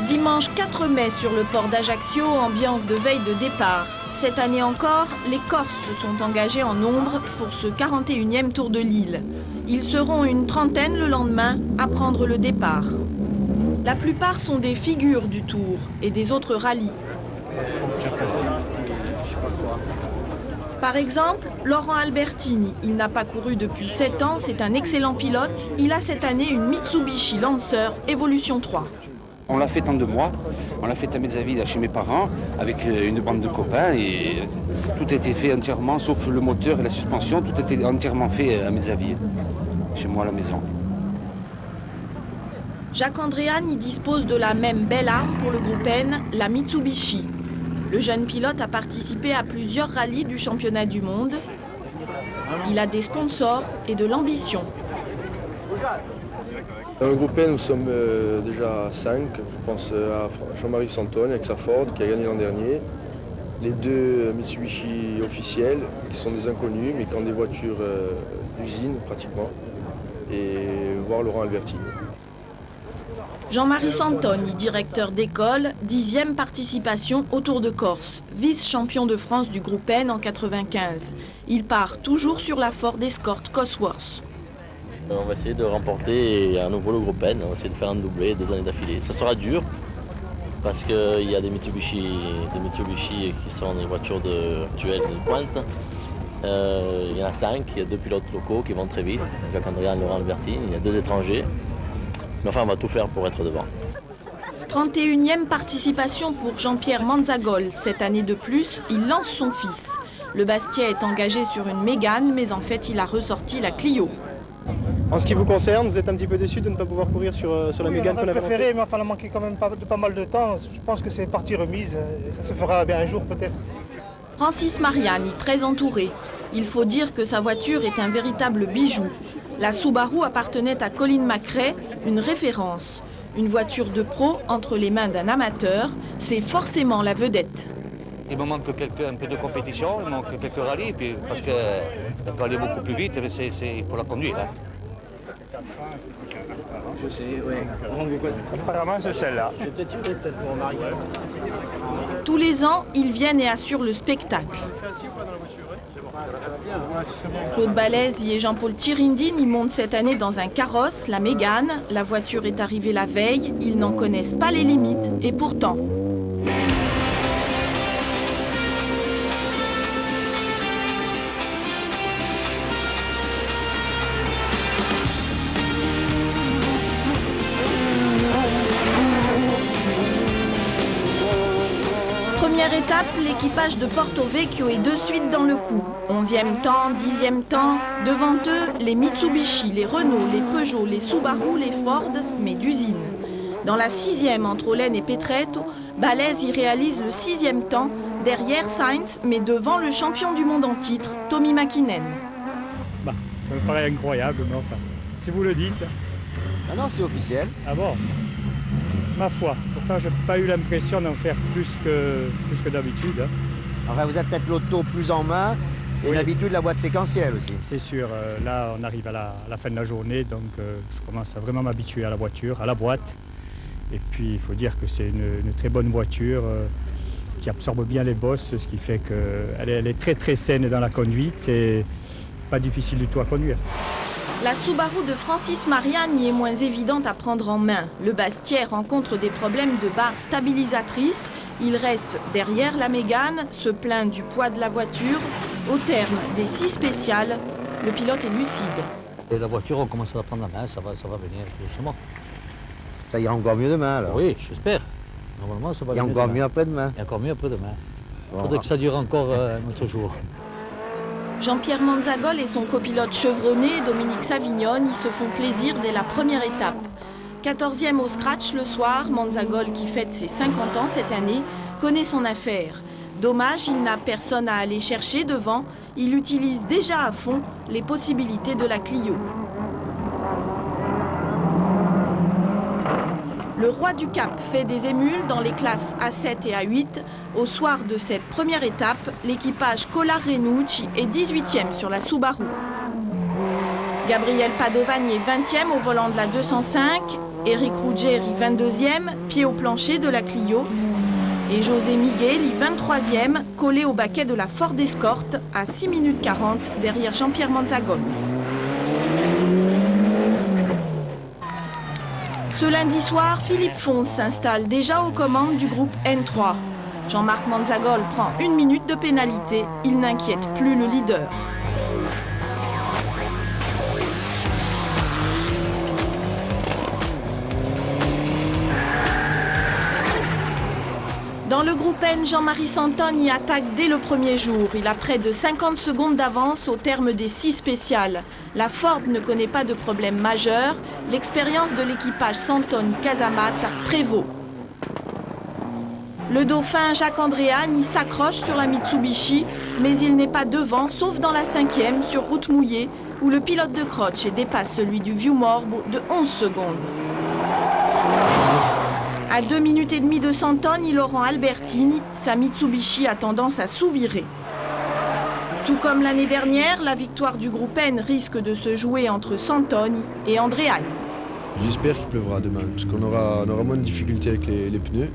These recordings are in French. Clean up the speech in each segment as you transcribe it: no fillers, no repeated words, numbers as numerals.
Dimanche 4 mai sur le port d'Ajaccio, ambiance de veille de départ. Cette année encore, les Corses se sont engagés en nombre pour ce 41e Tour de l'île. Ils seront une trentaine le lendemain à prendre le départ. La plupart sont des figures du Tour et des autres rallyes. Par exemple, Laurent Albertini, il n'a pas couru depuis 7 ans, c'est un excellent pilote. Il a cette année une Mitsubishi Lancer Evolution 3. On l'a fait en 2 mois, on l'a fait à Mezzaville chez mes parents avec une bande de copains et tout a été fait entièrement, sauf le moteur et la suspension, tout a été entièrement fait à Mezzaville, chez moi à la maison. Jacques Andréan y dispose de la même belle arme pour le groupe N, la Mitsubishi. Le jeune pilote a participé à plusieurs rallyes du championnat du monde. Il a des sponsors et de l'ambition. Dans le groupe N, nous sommes déjà 5. Je pense à Jean-Marie Santone avec sa Ford qui a gagné l'an dernier. Les 2 Mitsubishi officiels qui sont des inconnus mais qui ont des voitures d'usine pratiquement. Et voir Laurent Albertini. Jean-Marie Santoni, directeur d'école, 10e participation au Tour de Corse, vice-champion de France du groupe N en 95. Il part toujours sur la Ford Escort Cosworth. On va essayer de remporter à nouveau le groupe N, on va essayer de faire un doublé 2 années d'affilée. Ça sera dur parce qu'il y a des Mitsubishi qui sont des voitures actuelles de pointe. Il y en a 5, il y a 2 pilotes locaux qui vont très vite, Jacques Andréan et Laurent Albertini, il y a 2 étrangers. Mais enfin, on va tout faire pour être devant. 31e participation pour Jean-Pierre Manzagol. Cette année de plus, il lance son fils. Le Bastia est engagé sur une Mégane, mais en fait, il a ressorti la Clio. En ce qui vous concerne, vous êtes un petit peu déçu de ne pas pouvoir courir sur la Mégane qu'on avait préféré, mais enfin, il a manqué quand même pas mal de temps. Je pense que c'est partie remise et ça se fera bien un jour peut-être. Francis Mariani, très entouré. Il faut dire que sa voiture est un véritable bijou. La Subaru appartenait à Colin McRae, une référence. Une voiture de pro entre les mains d'un amateur, c'est forcément la vedette. Il me manque un peu de compétition, il manque quelques rallyes, parce qu'elle peut aller beaucoup plus vite, il faut la conduire. Hein. Je sais, oui. Apparemment, c'est celle-là. Tous les ans, ils viennent et assurent le spectacle. Claude Balèze et Jean-Paul Tirindine y montent cette année dans un carrosse, la Mégane. La voiture est arrivée la veille, ils n'en connaissent pas les limites, et pourtant... Première étape, l'équipage de Porto Vecchio est de suite dans le coup. 11e temps, 10e temps, devant eux, les Mitsubishi, les Renault, les Peugeot, les Subaru, les Ford, mais d'usine. Dans la 6e entre Olaine et Petretto, Balèze y réalise le 6e temps, derrière Sainz, mais devant le champion du monde en titre, Tommi Mäkinen. Ça me paraît incroyable, mais enfin, si vous le dites... Ah non, c'est officiel. Ah bon? Ma foi, pourtant je n'ai pas eu l'impression d'en faire plus que d'habitude. Hein. Enfin, vous avez peut-être l'auto plus en main et l'habitude de la boîte séquentielle aussi. C'est sûr, là on arrive à la fin de la journée, donc je commence à vraiment m'habituer à la voiture, à la boîte. Et puis il faut dire que c'est une très bonne voiture qui absorbe bien les bosses, ce qui fait qu'elle est très très saine dans la conduite et pas difficile du tout à conduire. La Subaru de Francis Mariani est moins évidente à prendre en main. Le Bastia rencontre des problèmes de barre stabilisatrice. Il reste derrière la Mégane, se plaint du poids de la voiture. Au terme des 6 spéciales, le pilote est lucide. Et la voiture, on commence à la prendre en main, ça va venir doucement. Ça ira encore mieux demain alors? Oui, j'espère. Normalement, ça va venir. Et encore mieux après-demain? Et encore mieux après-demain. Il faudrait que ça dure encore un autre jour. Jean-Pierre Manzagol et son copilote chevronné, Dominique Savignone, y se font plaisir dès la première étape. 14e au scratch le soir, Manzagol, qui fête ses 50 ans cette année, connaît son affaire. Dommage, il n'a personne à aller chercher devant. Il utilise déjà à fond les possibilités de la Clio. Le roi du Cap fait des émules dans les classes A7 et A8. Au soir de cette première étape, l'équipage Collar-Renucci est 18e sur la Subaru. Gabriel Padovani est 20e au volant de la 205 Eric Ruggeri 22e, pied au plancher de la Clio. Et José Miguel 23e, collé au baquet de la Ford Escort à 6 minutes 40 derrière Jean-Pierre Manzagol. Ce lundi soir, Philippe Fons s'installe déjà aux commandes du groupe N3. Jean-Marc Manzagol prend 1 minute de pénalité. Il n'inquiète plus le leader. Dans le groupe N, Jean-Marie Santone y attaque dès le premier jour. Il a près de 50 secondes d'avance au terme des 6 spéciales. La Ford ne connaît pas de problème majeur. L'expérience de l'équipage Santone-Casamata prévaut. Le dauphin Jacques Andréane y s'accroche sur la Mitsubishi, mais il n'est pas devant, sauf dans la 5e, sur route mouillée, où le pilote de Crotch dépasse celui du Vieux-Morbo de 11 secondes. À 2 minutes et demie de Santone, Laurent Albertini, sa Mitsubishi a tendance à sous-virer. Tout comme l'année dernière, la victoire du groupe N risque de se jouer entre Santone et Andréane. J'espère qu'il pleuvra demain, parce qu'on aura moins de difficultés avec les pneus.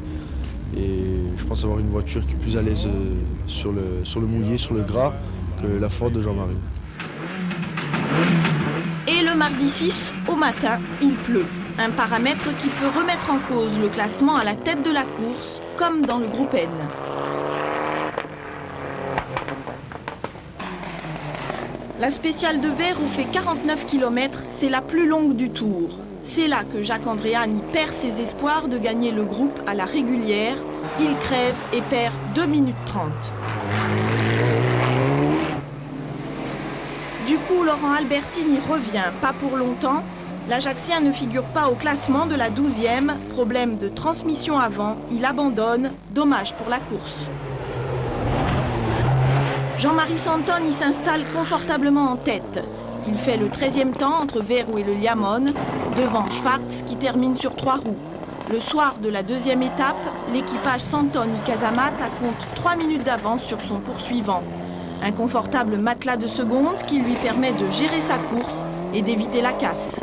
Et je pense avoir une voiture qui est plus à l'aise sur le mouillé, sur le gras, que la Ford de Jean-Marie. Et le mardi 6, au matin, il pleut. Un paramètre qui peut remettre en cause le classement à la tête de la course, comme dans le groupe N. La spéciale de Verrou fait 49 km, c'est la plus longue du tour. C'est là que Jacques Andréane perd ses espoirs de gagner le groupe à la régulière. Il crève et perd 2 minutes 30. Du coup, Laurent Albertini revient, pas pour longtemps. L'Ajaxien ne figure pas au classement de la 12e. Problème de transmission avant, il abandonne. Dommage pour la course. Jean-Marie Santone y s'installe confortablement en tête. Il fait le 13e temps entre Verrou et le Liamone, devant Schwartz qui termine sur 3 roues. Le soir de la 2e étape, l'équipage Santone-Casamata compte 3 minutes d'avance sur son poursuivant. Un confortable matelas de seconde qui lui permet de gérer sa course et d'éviter la casse.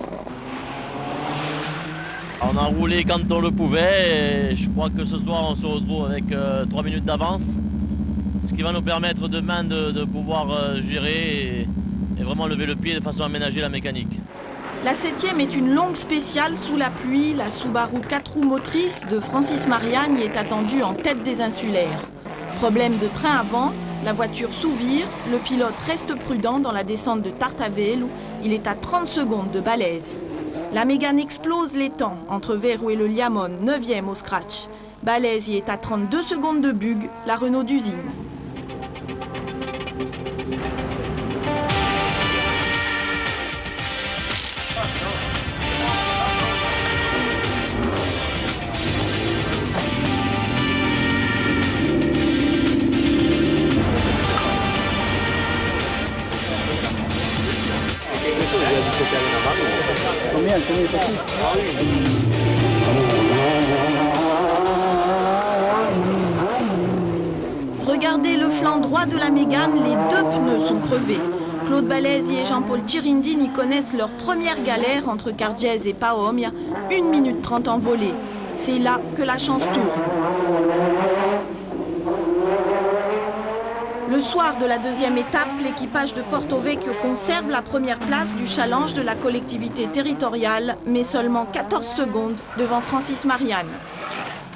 On a roulé quand on le pouvait et je crois que ce soir on se retrouve avec 3 minutes d'avance. Ce qui va nous permettre demain de pouvoir gérer et vraiment lever le pied de façon à aménager la mécanique. La 7e est une longue spéciale sous la pluie. La Subaru 4 roues motrices de Francis Marianne y est attendue en tête des insulaires. Problème de train avant, la voiture sous-vire, le pilote reste prudent dans la descente de Tartavel où il est à 30 secondes de Balèze. La Mégane explose les temps entre Verrou et le Liamone, 9e au scratch. Balèze y est à 32 secondes de Bug, la Renault d'usine. Regardez le flanc droit de la Mégane, les 2 pneus sont crevés. Claude Balèze et Jean-Paul Tirindine y connaissent leur première galère entre Cardiez et Paomia, 1 minute 30 en volée. C'est là que la chance tourne. Le soir de la 2e étape, l'équipage de Porto Vecchio conserve la première place du challenge de la collectivité territoriale, mais seulement 14 secondes devant Francis Marianne.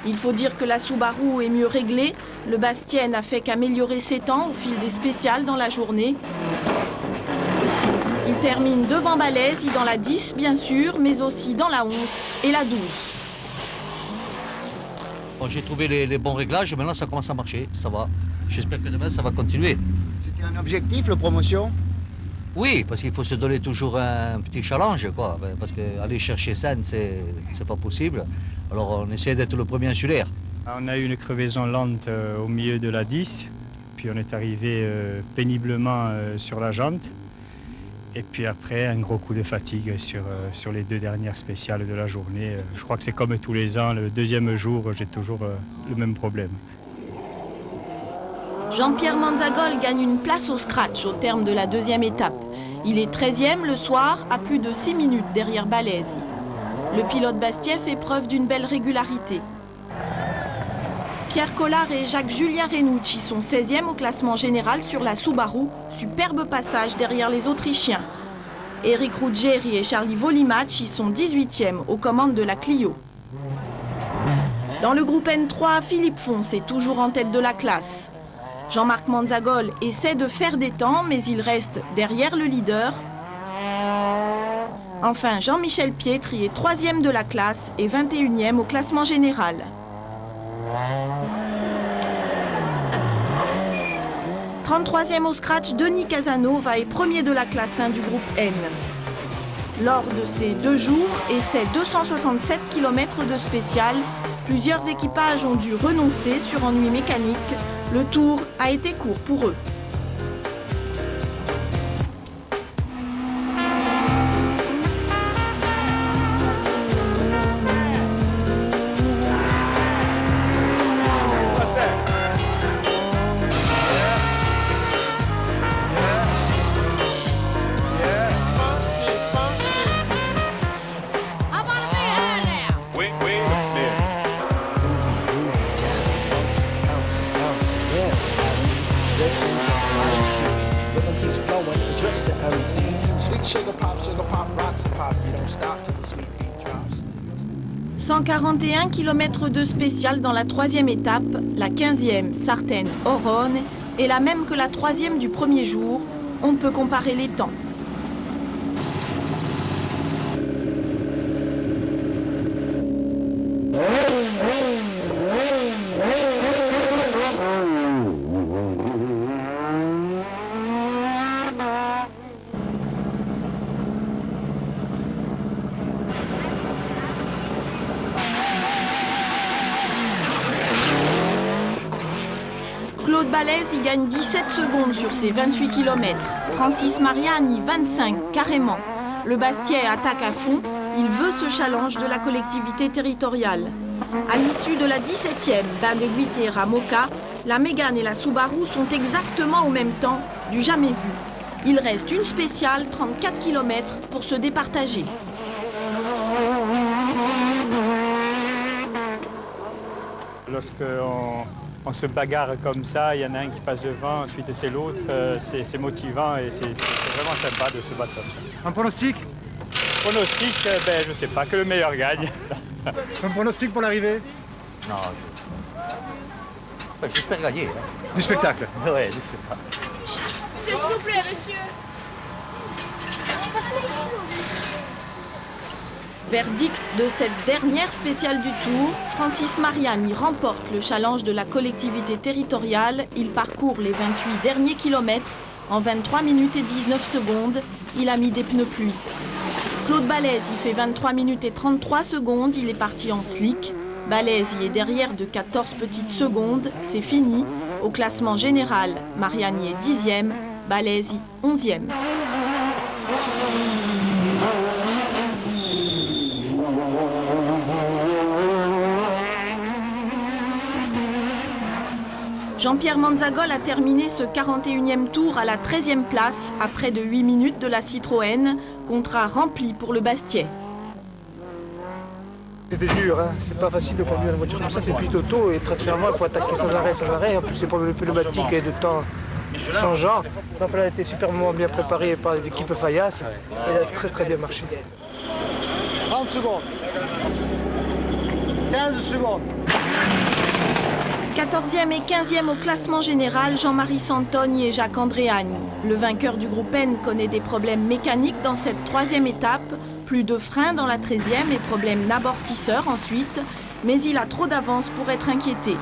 Il faut dire que la Subaru est mieux réglée. Le Bastien n'a fait qu'améliorer ses temps au fil des spéciales dans la journée. Il termine devant Balèze, dans la 10 bien sûr, mais aussi dans la 11 et la 12. Bon, j'ai trouvé les bons réglages, maintenant ça commence à marcher, ça va. J'espère que demain ça va continuer. C'était un objectif, la promotion? Oui, parce qu'il faut se donner toujours un petit challenge, quoi. Parce qu'aller chercher Seine, c'est pas possible. Alors on essaie d'être le premier insulaire. On a eu une crevaison lente au milieu de la 10, puis on est arrivé péniblement sur la jante. Et puis après, un gros coup de fatigue sur les 2 dernières spéciales de la journée. Je crois que c'est comme tous les ans, le 2e jour, j'ai toujours le même problème. Jean-Pierre Manzagol gagne une place au scratch au terme de la 2e étape. Il est 13e le soir, à plus de 6 minutes derrière Balèze. Le pilote Bastiet fait preuve d'une belle régularité. Pierre Collard et Jacques-Julien Renucci sont 16e au classement général sur la Subaru. Superbe passage derrière les Autrichiens. Eric Ruggieri et Charlie Volimac sont 18e aux commandes de la Clio. Dans le groupe N3, Philippe Fons est toujours en tête de la classe. Jean-Marc Manzagol essaie de faire des temps, mais il reste derrière le leader. Enfin, Jean-Michel Pietri est 3e de la classe et 21e au classement général. « 33e au scratch, Denis Casanova est premier de la classe 1 du groupe N. Lors de ces 2 jours et ses 267 km de spécial, plusieurs équipages ont dû renoncer sur ennui mécanique. Le tour a été court pour eux. « 141 km de spécial dans la 3e étape, la 15e Sartène-Oronne est la même que la 3e du premier jour. On peut comparer les temps. Claude Balèze y gagne 17 secondes sur ses 28 km. Francis Mariani, 25, carrément. Le Bastiais attaque à fond. Il veut ce challenge de la collectivité territoriale. À l'issue de la 17e, Bain de Guitera Moka, la Mégane et la Subaru sont exactement au même temps, du jamais vu. Il reste une spéciale, 34 km, pour se départager. Lorsqu'on se bagarre comme ça, il y en a un qui passe devant, ensuite c'est l'autre, c'est motivant et c'est vraiment sympa de se battre comme ça. Un pronostic? Pronostic, je ne sais pas, que le meilleur gagne. Un pronostic pour l'arrivée? Non, j'espère gagner. Hein. Du spectacle? Oui, du spectacle. S'il vous plaît, monsieur. Verdict de cette dernière spéciale du Tour, Francis Mariani remporte le challenge de la collectivité territoriale. Il parcourt les 28 derniers kilomètres en 23 minutes et 19 secondes. Il a mis des pneus pluie. Claude Balèze y fait 23 minutes et 33 secondes. Il est parti en slick. Balèze y est derrière de 14 petites secondes. C'est fini. Au classement général, Mariani est 10e, Balèze 11e. Jean-Pierre Manzagol a terminé ce 41e tour à la 13e place, à près de 8 minutes de la Citroën. Contrat rempli pour le Bastiais. C'était dur, hein. C'est pas facile de conduire une voiture comme ça, c'est plutôt tôt et très clairement il faut attaquer sans arrêt. En plus les problèmes pneumatiques et de temps changeant. Donc là, elle a été superbement bien préparée par les équipes Fayas et elle a très bien marché. 30 secondes. 15 secondes. 14e et 15e au classement général, Jean-Marie Santoni et Jacques Andréani. Le vainqueur du groupe N connaît des problèmes mécaniques dans cette 3e étape. Plus de freins dans la 13e et problèmes d'amortisseur ensuite. Mais il a trop d'avance pour être inquiété.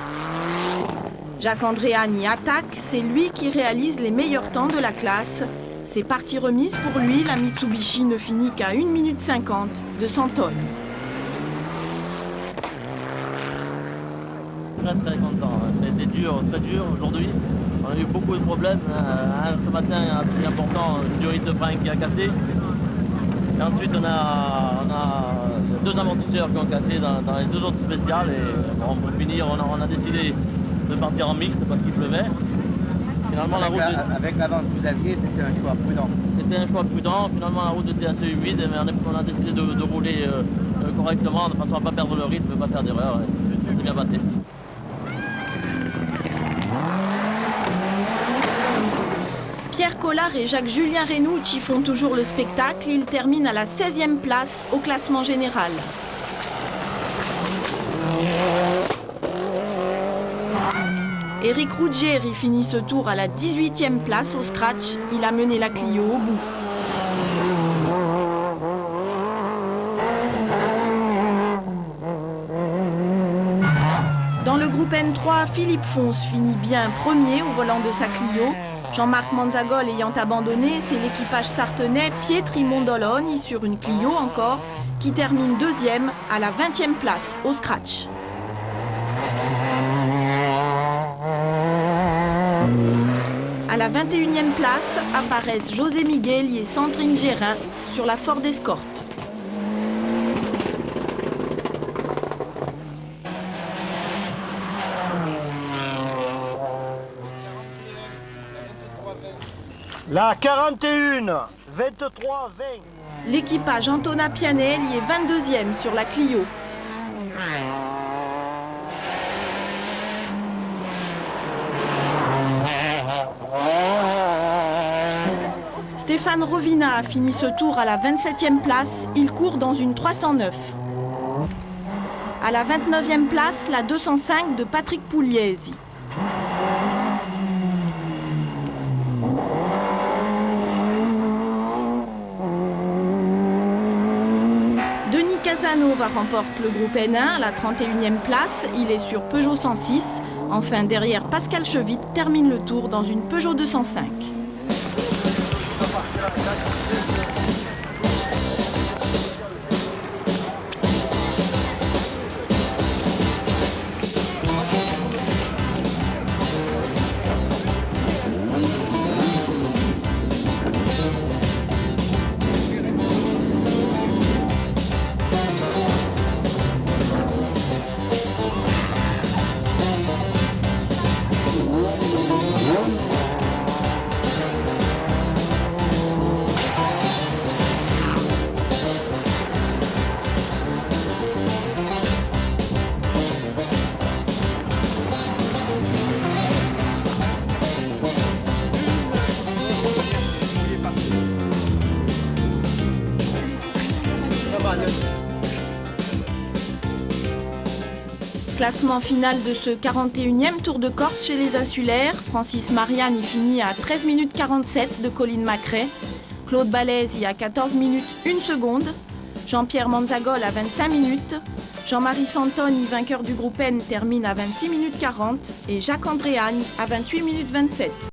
Jacques Andréani attaque, c'est lui qui réalise les meilleurs temps de la classe. C'est partie remise pour lui, la Mitsubishi ne finit qu'à 1 minute 50 de Santoni. Très content, ça a été dur, très dur aujourd'hui. On a eu beaucoup de problèmes. Ce matin, assez important, une durite de frein qui a cassé. Et ensuite, on a 2 amortisseurs qui ont cassé dans les 2 autres spéciales. Et bon, pour finir, on a décidé de partir en mixte parce qu'il pleuvait. Finalement, avec l'avance que vous aviez, c'était un choix prudent. C'était un choix prudent. Finalement, la route était assez humide, mais on a décidé de rouler correctement, de façon à ne pas perdre le rythme, pas faire d'erreur. Ça s'est bien passé. Pierre Collard et Jacques-Julien Renucci font toujours le spectacle. Ils terminent à la 16e place au classement général. Éric Ruggieri finit ce tour à la 18e place au scratch. Il a mené la Clio au bout. Dans le groupe N3, Philippe Fons finit bien premier au volant de sa Clio. Jean-Marc Manzagol ayant abandonné, c'est l'équipage sartenais Pietri Mondoloni sur une Clio encore, qui termine deuxième à la 20e place au scratch. À la 21e place apparaissent José Miguel et Sandrine Gérin sur la Ford Escort. La 41, 23, 20. L'équipage Antona Pianelli est 22e sur la Clio. Stéphane Rovina a fini ce tour à la 27e place. Il court dans une 309. À la 29e place, la 205 de Patrick Pugliesi. Denis Casanova remporte le groupe N1 à la 31e place. Il est sur Peugeot 106. Enfin, derrière Pascal Chevit, termine le tour dans une Peugeot 205. Classement final de ce 41e Tour de Corse chez les insulaires. Francis Mariani finit à 13 minutes 47 de Colin Macrae. Claude Balèze à 14 minutes 1 seconde. Jean-Pierre Manzagol à 25 minutes. Jean-Marie Santoni, vainqueur du groupe N, termine à 26 minutes 40. Et Jacques Andréani à 28 minutes 27.